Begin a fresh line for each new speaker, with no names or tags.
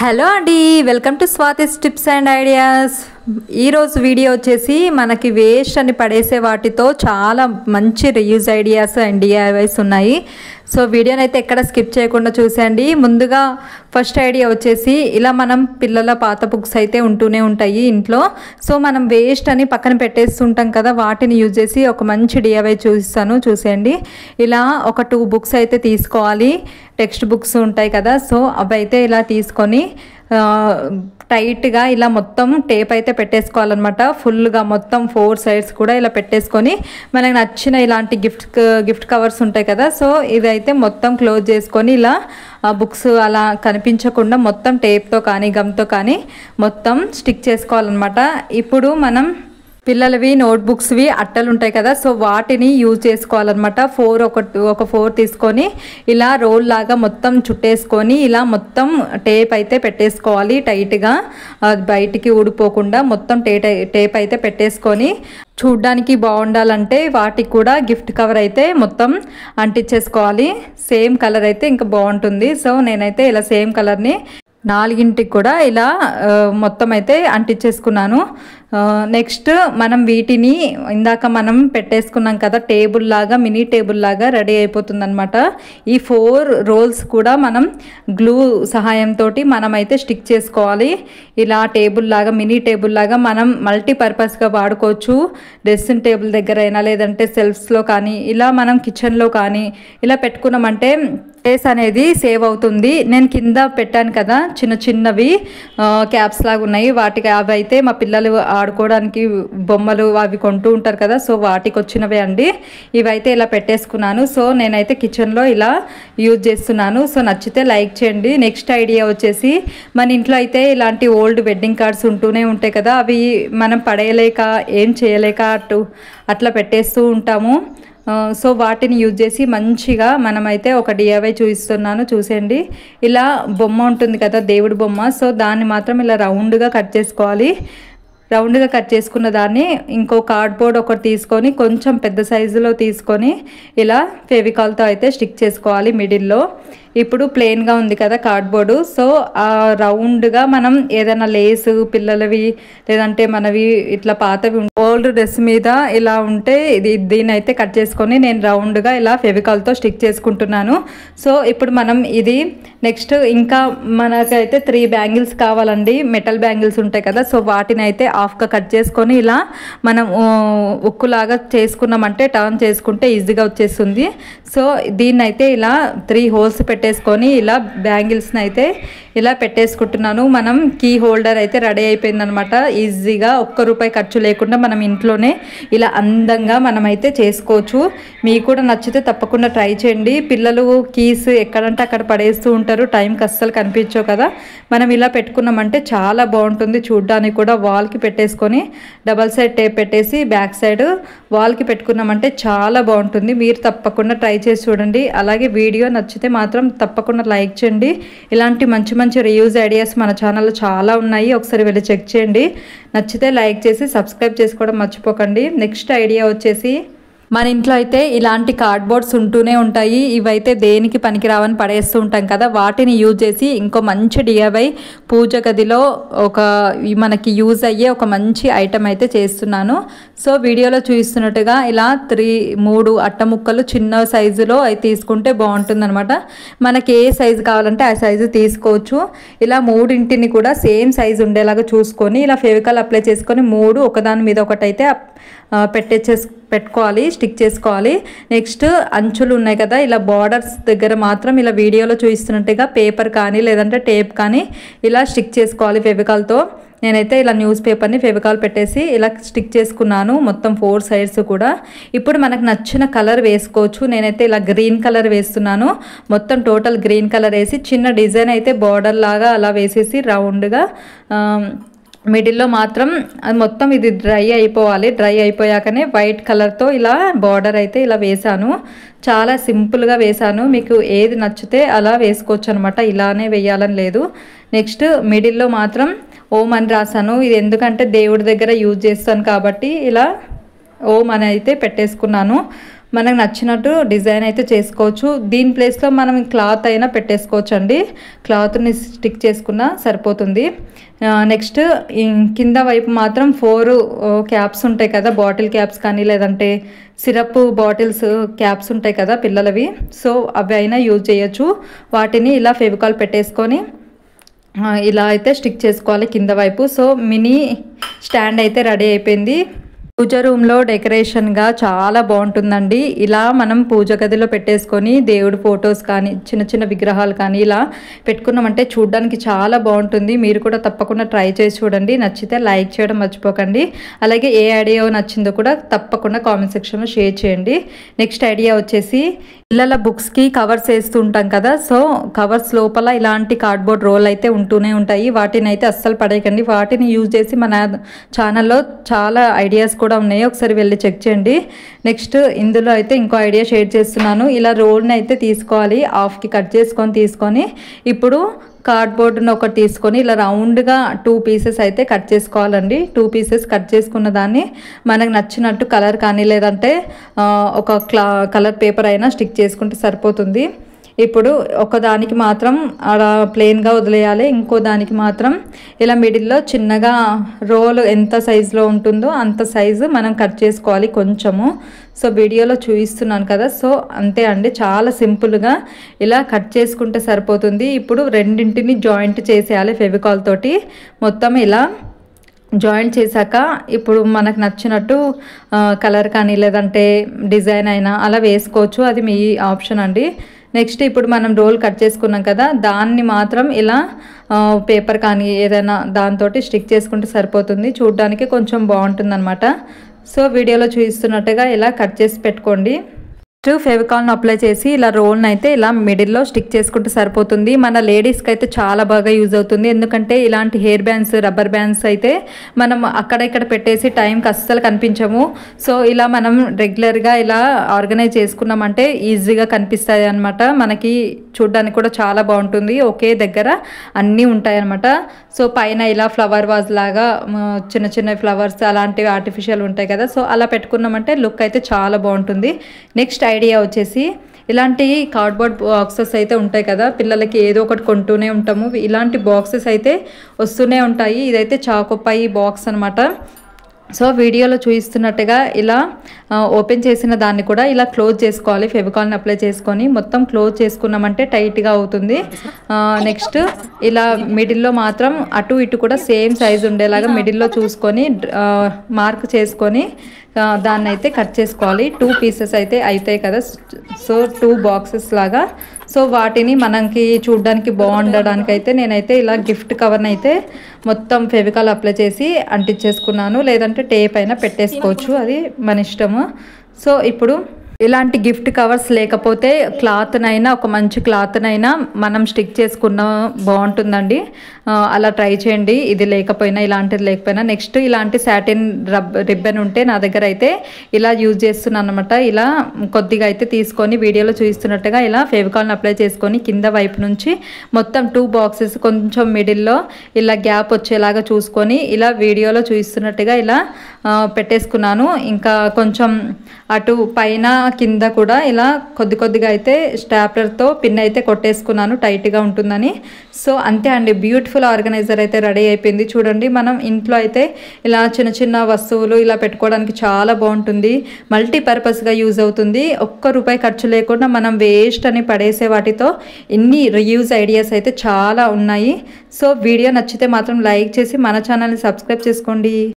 Hello అండి, welcome to Swathi's tips and ideas. ఈరోజు video వచ్చేసి మనకి వేస్ట్ అని పడేసే వాటితో చాలా మంచి రీయూజ్ ఐడియాస్ అండ్ డిఐవైస్ ఉన్నాయి. సో వీడియోని అయితే ఎక్కడ స్కిప్ చేయకుండా చూసేయండి. ముందుగా ఫస్ట్ ఐడియా వచ్చేసి ఇలా మనం పిల్లల పాత బుక్స్ అయితే ఉంటూనే ఉంటాయి ఇంట్లో. సో మనం వేస్ట్ అని పక్కన పెట్టేస్తుంటాం కదా, వాటిని యూజ్ చేసి ఒక మంచి డిఐవై చూపిస్తాను, చూసేయండి. ఇలా ఒక 2 బుక్స్ అయితే తీసుకోవాలి. టెక్స్ట్ బుక్స్ ఉంటాయి కదా, సో అవి అయితే ఇలా తీసుకొని టైట్గా ఇలా మొత్తం టేప్ అయితే పెట్టేసుకోవాలన్నమాట. ఫుల్గా మొత్తం 4 సైడ్స్ కూడా ఇలా పెట్టేసుకొని మనకు నచ్చిన ఇలాంటి గిఫ్ట్ కవర్స్ ఉంటాయి కదా, సో ఇదైతే మొత్తం క్లోజ్ చేసుకొని ఇలా బుక్స్ అలా కనిపించకుండా మొత్తం టేప్తో కానీ గమ్తో కానీ మొత్తం స్టిక్ చేసుకోవాలన్నమాట. ఇప్పుడు మనం పిల్లలవి నోట్బుక్స్వి అట్టలు ఉంటాయి కదా, సో వాటిని యూజ్ చేసుకోవాలన్నమాట. ఒక 4 తీసుకొని ఇలా రోల్ లాగా మొత్తం చుట్టేసుకొని ఇలా మొత్తం టేప్ అయితే పెట్టేసుకోవాలి టైట్గా, బయటికి ఊడిపోకుండా మొత్తం టేప్ అయితే పెట్టేసుకొని చూడ్డానికి బాగుండాలంటే వాటికి కూడా గిఫ్ట్ కవర్ అయితే మొత్తం అంటించేసుకోవాలి. సేమ్ కలర్ అయితే ఇంకా బాగుంటుంది. సో నేనైతే ఇలా సేమ్ కలర్ని 4కి కూడా ఇలా మొత్తం అయితే అంటించేసుకున్నాను. నెక్స్ట్ మనం వీటిని ఇందాక మనం పెట్టేసుకున్నాం కదా, టేబుల్ లాగా, మినీ టేబుల్ లాగా రెడీ అయిపోతుంది అనమాట. ఈ 4 రోల్స్ కూడా మనం గ్లూ సహాయంతో మనం అయితే స్టిక్ చేసుకోవాలి. ఇలా టేబుల్ లాగా, మినీ టేబుల్ లాగా మనం మల్టీపర్పస్గా వాడుకోవచ్చు. డ్రెస్సింగ్ టేబుల్ దగ్గర అయినా, లేదంటే సెల్ఫ్స్లో కానీ, ఇలా మనం కిచెన్లో కానీ ఇలా పెట్టుకున్నామంటే స్పేస్ అనేది సేవ్ అవుతుంది. నేను కింద పెట్టాను కదా చిన్న చిన్నవి క్యాప్స్ లాగా ఉన్నాయి, వాటికి అవి అయితే మా పిల్లలు ఆడుకోవడానికి బొమ్మలు అవి కొంటూ ఉంటారు కదా, సో వాటికి వచ్చినవే అండి. ఇవైతే ఇలా పెట్టేసుకున్నాను. సో నేనైతే కిచెన్లో ఇలా యూజ్ చేస్తున్నాను. సో నచ్చితే లైక్ చేయండి. నెక్స్ట్ ఐడియా వచ్చేసి మన ఇంట్లో అయితే ఇలాంటి ఓల్డ్ వెడ్డింగ్ కార్డ్స్ ఉంటూనే ఉంటాయి కదా, అవి మనం పడేయలేక ఏం చేయలేక అట్లా పెట్టేస్తూ ఉంటాము. సో వాటిని యూజ్ చేసి మంచిగా మనమైతే ఒక డిఐవై చూపిస్తున్నాను, చూసేయండి. ఇలా బొమ్మ ఉంటుంది కదా, దేవుడి బొమ్మ, సో దాన్ని మాత్రం ఇలా రౌండ్గా కట్ చేసుకోవాలి. రౌండ్గా కట్ చేసుకున్న దాన్ని ఇంకో కార్డ్బోర్డ్ ఒకటి తీసుకొని కొంచెం పెద్ద సైజులో తీసుకొని ఇలా ఫెవికాల్తో అయితే స్టిక్ చేసుకోవాలి మిడిల్లో. ఇప్పుడు ప్లెయిన్గా ఉంది కదా కార్డ్బోర్డు, సో ఆ రౌండ్గా మనం ఏదైనా లేసు పిల్లలవి లేదంటే మనవి ఇట్లా పాతవి ఓల్డ్ డ్రెస్ మీద ఇలా ఉంటే దీన్ని అయితే కట్ చేసుకొని నేను రౌండ్గా ఇలా ఫెవికాల్తో స్టిక్ చేసుకుంటున్నాను. సో ఇప్పుడు మనం ఇది నెక్స్ట్ ఇంకా మనకైతే 3 బ్యాంగిల్స్ కావాలండి, మెటల్ బ్యాంగిల్స్ ఉంటాయి కదా, సో వాటిని అయితే హాఫ్గా కట్ చేసుకొని ఇలా మనం ఉక్కులాగా చేసుకున్నామంటే టర్న్ చేసుకుంటే ఈజీగా వచ్చేస్తుంది. సో దీన్ని అయితే ఇలా 3 హోల్స్ పెట్టేసుకొని ఇలా బ్యాంగిల్స్ని అయితే ఇలా పెట్టేసుకుంటున్నాను. మనం కీ హోల్డర్ అయితే రెడీ అయిపోయిందనమాట. ఈజీగా ₹1 ఖర్చు లేకుండా మనం ఇంట్లోనే ఇలా అందంగా మనమైతే చేసుకోవచ్చు. మీకు కూడా నచ్చితే తప్పకుండా ట్రై చేయండి. పిల్లలు కీస్ ఎక్కడంటే అక్కడ పడేస్తూ ఉంటారు, టైంకి అస్సలు కనిపించవు కదా, మనం ఇలా పెట్టుకున్నామంటే చాలా బాగుంటుంది చూడ్డానికి కూడా. వాల్కి పెట్టేసుకొని డబల్ సైడ్ టేప్ పెట్టేసి బ్యాక్ సైడ్ వాల్కి పెట్టుకున్నామంటే చాలా బాగుంటుంది. మీరు తప్పకుండా ట్రై చేసి చూడండి. అలాగే వీడియో నచ్చితే మాత్రం తప్పకుండా లైక్ చేయండి. ఇలాంటి మంచి మంచి రీయూజ్ ఐడియాస్ మన ఛానల్లో చాలా ఉన్నాయి, ఒకసారి వెళ్ళి చెక్ చేయండి. నచ్చితే లైక్ చేసి సబ్స్క్రైబ్ చేసుకోవడం మర్చిపోకండి. నెక్స్ట్ ఐడియా వచ్చేసి మన ఇంట్లో అయితే ఇలాంటి కార్డ్బోర్డ్స్ ఉంటూనే ఉంటాయి. ఇవైతే దేనికి పనికిరావని పడేస్తూ ఉంటాం కదా, వాటిని యూజ్ చేసి ఇంకో మంచి డిఐవై పూజ గదిలో మనకి యూజ్ అయ్యే ఒక మంచి ఐటెం అయితే చేస్తున్నాను. సో వీడియోలో చూపిస్తున్నట్టుగా ఇలా 3 అట్ట ముక్కలు చిన్న సైజులో అయితే తీసుకుంటే బాగుంటుంది అనమాట. మనకి ఏ సైజు కావాలంటే ఆ సైజు తీసుకోవచ్చు. ఇలా 3 కూడా సేమ్ సైజు ఉండేలాగా చూసుకొని ఇలా ఫెవికాల్ అప్లై చేసుకొని 3 ఒకదాని మీద ఒకటైతే పెట్టుకోవాలి, స్టిక్ చేసుకోవాలి. నెక్స్ట్ అంచులు ఉన్నాయి కదా, ఇలా బార్డర్స్ దగ్గర మాత్రం ఇలా వీడియోలో చూపిస్తున్నట్టుగా పేపర్ కానీ లేదంటే టేప్ కానీ ఇలా స్టిక్ చేసుకోవాలి ఫెవికాల్తో. నేనైతే ఇలా న్యూస్ పేపర్ని ఫెవికాల్ పెట్టేసి ఇలా స్టిక్ చేసుకున్నాను మొత్తం 4 సైడ్స్ కూడా. ఇప్పుడు మనకు నచ్చిన కలర్ వేసుకోవచ్చు. నేనైతే ఇలా గ్రీన్ కలర్ వేస్తున్నాను. మొత్తం టోటల్ గ్రీన్ కలర్ వేసి చిన్న డిజైన్ అయితే బార్డర్ లాగా అలా వేసేసి రౌండ్గా మిడిల్లో మాత్రం అది మొత్తం ఇది డ్రై అయిపోవాలి. డ్రై అయిపోయాకనే వైట్ కలర్తో ఇలా బార్డర్ అయితే ఇలా వేసాను. చాలా సింపుల్గా వేసాను. మీకు ఏది నచ్చితే అలా వేసుకోవచ్చు అనమాట, ఇలానే వేయాలని లేదు. నెక్స్ట్ మిడిల్లో మాత్రం ఓం అని రాసాను. ఇది ఎందుకంటే దేవుడి దగ్గర యూజ్ చేస్తాను కాబట్టి ఇలా ఓం అని అయితే పెట్టేసుకున్నాను. మనకు నచ్చినట్టు డిజైన్ అయితే చేసుకోవచ్చు. దీని ప్లేస్లో మనం క్లాత్ అయినా పెట్టేసుకోవచ్చు అండి. క్లాత్ని స్టిక్ చేసుకున్నా సరిపోతుంది. నెక్స్ట్ కింద వైపు మాత్రం 4 క్యాప్స్ ఉంటాయి కదా, బాటిల్ క్యాప్స్ కానీ లేదంటే సిరప్ బాటిల్స్ క్యాప్స్ ఉంటాయి కదా పిల్లలవి, సో అవి అయినా యూజ్ చేయొచ్చు. వాటిని ఇలా ఫెవికాల్ పెట్టేసుకొని ఇలా అయితే స్టిక్ చేసుకోవాలి కింద వైపు. సో మినీ స్టాండ్ అయితే రెడీ అయిపోయింది. పూజ రూమ్లో డెకరేషన్గా చాలా బాగుంటుందండి. ఇలా మనం పూజ గదిలో పెట్టేసుకొని దేవుడి ఫొటోస్ కానీ చిన్న చిన్న విగ్రహాలు కానీ ఇలా పెట్టుకున్నామంటే చూడడానికి చాలా బాగుంటుంది. మీరు కూడా తప్పకుండా ట్రై చేసి చూడండి. నచ్చితే లైక్ చేయడం మర్చిపోకండి. అలాగే ఏ ఐడియా నచ్చిందో కూడా తప్పకుండా కామెంట్ సెక్షన్లో షేర్ చేయండి. నెక్స్ట్ ఐడియా వచ్చేసి పిల్లల బుక్స్కి కవర్స్ వేస్తూ ఉంటాం కదా, సో కవర్స్ లోపల ఇలాంటి కార్డ్బోర్డ్ రోల్ అయితే ఉంటూనే ఉంటాయి. వాటిని అయితే అస్సలు పడేయకండి. వాటిని యూజ్ చేసి మన ఛానల్లో చాలా ఐడియాస్ కూడా ఉన్నాయి, ఒకసారి వెళ్ళి చెక్ చేయండి. నెక్స్ట్ ఇందులో అయితే ఇంకో ఐడియా షేర్ చేస్తున్నాను. ఇలా రోల్ని అయితే తీసుకోవాలి, హాఫ్కి కట్ చేసుకొని తీసుకొని ఇప్పుడు కార్డ్బోర్డ్ని ఒకటి తీసుకొని ఇలా రౌండ్గా 2 పీసెస్ అయితే కట్ చేసుకోవాలండి. 2 పీసెస్ కట్ చేసుకున్న దాన్ని మనకు నచ్చినట్టు కలర్ కానీ లేదంటే ఒక కలర్ పేపర్ అయినా స్టిక్ చేసుకుంటే సరిపోతుంది. ఇప్పుడు ఒకదానికి మాత్రం అలా ప్లెయిన్గా వదిలేయాలి, ఇంకో దానికి మాత్రం ఇలా మిడిల్లో చిన్నగా రోల్ ఎంత సైజులో ఉంటుందో అంత సైజు మనం కట్ చేసుకోవాలి కొంచెము. సో వీడియోలో చూపిస్తున్నాను కదా, సో అంతే అండి, చాలా సింపుల్గా ఇలా కట్ చేసుకుంటే సరిపోతుంది. ఇప్పుడు రెండింటిని జాయింట్ చేసేయాలి ఫెవికాల్ తోటి. మొత్తం ఇలా జాయింట్ చేశాక ఇప్పుడు మనకు నచ్చినట్టు కలర్ కానీ లేదంటే డిజైన్ అయినా అలా వేసుకోవచ్చు, అది మీ ఆప్షన్ అండి. నెక్స్ట్ ఇప్పుడు మనం రోల్ కట్ చేసుకున్నాం కదా, దాన్ని మాత్రం ఇలా పేపర్ కానీ ఏదైనా దాంతో స్టిక్ చేసుకుంటే సరిపోతుంది. చూడడానికి కొంచెం బాగుంటుంది అనమాట. సో వీడియోలో చూపిస్తున్నట్టుగా ఇలా కట్ చేసి పెట్టుకోండి. ఫెవికాల్ని అప్లై చేసి ఇలా రోల్ని అయితే ఇలా మిడిల్లో స్టిక్ చేసుకుంటే సరిపోతుంది. మన లేడీస్కి అయితే చాలా బాగా యూజ్ అవుతుంది. ఎందుకంటే ఇలాంటి హెయిర్ బ్యాండ్స్, రబ్బర్ బ్యాండ్స్ అయితే మనం అక్కడ ఇక్కడ పెట్టేసి టైంకి అస్సలు కనిపించము. సో ఇలా మనం రెగ్యులర్గా ఇలా ఆర్గనైజ్ చేసుకున్నామంటే ఈజీగా కనిపిస్తాయి అనమాట. మనకి చూడడానికి కూడా చాలా బాగుంటుంది. ఒకే దగ్గర అన్నీ ఉంటాయి అనమాట. సో పైన ఇలా ఫ్లవర్ వాజ్ లాగా చిన్న చిన్న ఫ్లవర్స్ అలాంటివి ఆర్టిఫిషియల్ ఉంటాయి కదా, సో అలా పెట్టుకున్నామంటే లుక్ అయితే చాలా బాగుంటుంది. నెక్స్ట్ ఐడియా వచ్చేసి ఇలాంటి కార్డ్బోర్డ్ బాక్సెస్ అయితే ఉంటాయి కదా, పిల్లలకి ఏదో ఒకటి కొంటూనే ఉంటాము. ఇలాంటి బాక్సెస్ అయితే వస్తూనే ఉంటాయి. ఇదైతే చాకోపై బాక్స్ అనమాట. సో వీడియోలో చూపిస్తున్నట్టుగా ఇలా ఓపెన్ చేసిన దాన్ని కూడా ఇలా క్లోజ్ చేసుకోవాలి. ఫెవికాల్ని అప్లై చేసుకొని మొత్తం క్లోజ్ చేసుకున్నామంటే టైట్గా అవుతుంది. నెక్స్ట్ ఇలా మిడిల్లో మాత్రం అటు ఇటు కూడా సేమ్ సైజు ఉండేలాగా మిడిల్లో చూసుకొని మార్క్ చేసుకొని దాన్ని అయితే కట్ చేసుకోవాలి. 2 పీసెస్ అయితే అవుతాయి కదా, సో 2 బాక్సెస్ లాగా. సో వాటిని మనకి చూడడానికి బాగుండడానికి అయితే నేనైతే ఇలా గిఫ్ట్ కవర్ని అయితే మొత్తం ఫెవికాల్ అప్లై చేసి అంటించేసుకున్నాను, లేదంటే టేప్ అయినా పెట్టేసుకోవచ్చు, అది మన ఇష్టము. సో ఇప్పుడు ఇలాంటి గిఫ్ట్ కవర్స్ లేకపోతే క్లాత్నైనా ఒక మంచి క్లాత్నైనా మనం స్టిక్ చేసుకున్న బాగుంటుందండి. అలా ట్రై చేయండి, ఇది లేకపోయినా ఇలాంటిది లేకపోయినా. నెక్స్ట్ ఇలాంటి సాటిన్ రిబ్బన్ ఉంటే నా దగ్గర అయితే ఇలా యూజ్ చేస్తున్నాను అనమాట. ఇలా కొద్దిగా అయితే తీసుకొని వీడియోలో చూపిస్తున్నట్టుగా ఇలా ఫెవికాల్ని అప్లై చేసుకొని కింద వైపు నుంచి మొత్తం 2 బాక్సెస్ కొంచెం మిడిల్లో ఇలా గ్యాప్ వచ్చేలాగా చూసుకొని ఇలా వీడియోలో చూపిస్తున్నట్టుగా ఇలా పెట్టేసుకున్నాను. ఇంకా కొంచెం అటు పైన కింద కూడా ఇలా కొద్దిగా అయితే స్టాప్లర్తో పిన్ అయితే కొట్టేసుకున్నాను, టైట్గా ఉంటుందని. సో అంతే అండి, బ్యూటిఫుల్ ఆర్గనైజర్ అయితే రెడీ అయిపోయింది. చూడండి, మనం ఇంట్లో అయితే ఇలా చిన్న చిన్న వస్తువులు ఇలా పెట్టుకోవడానికి చాలా బాగుంటుంది, మల్టీపర్పస్గా యూజ్ అవుతుంది. ₹1 ఖర్చు లేకుండా మనం వేస్ట్ అని పడేసే వాటితో ఇన్ని రీయూజ్ ఐడియాస్ అయితే చాలా ఉన్నాయి. సో వీడియో నచ్చితే మాత్రం లైక్ చేసి మన ఛానల్ని సబ్స్క్రైబ్ చేసుకోండి.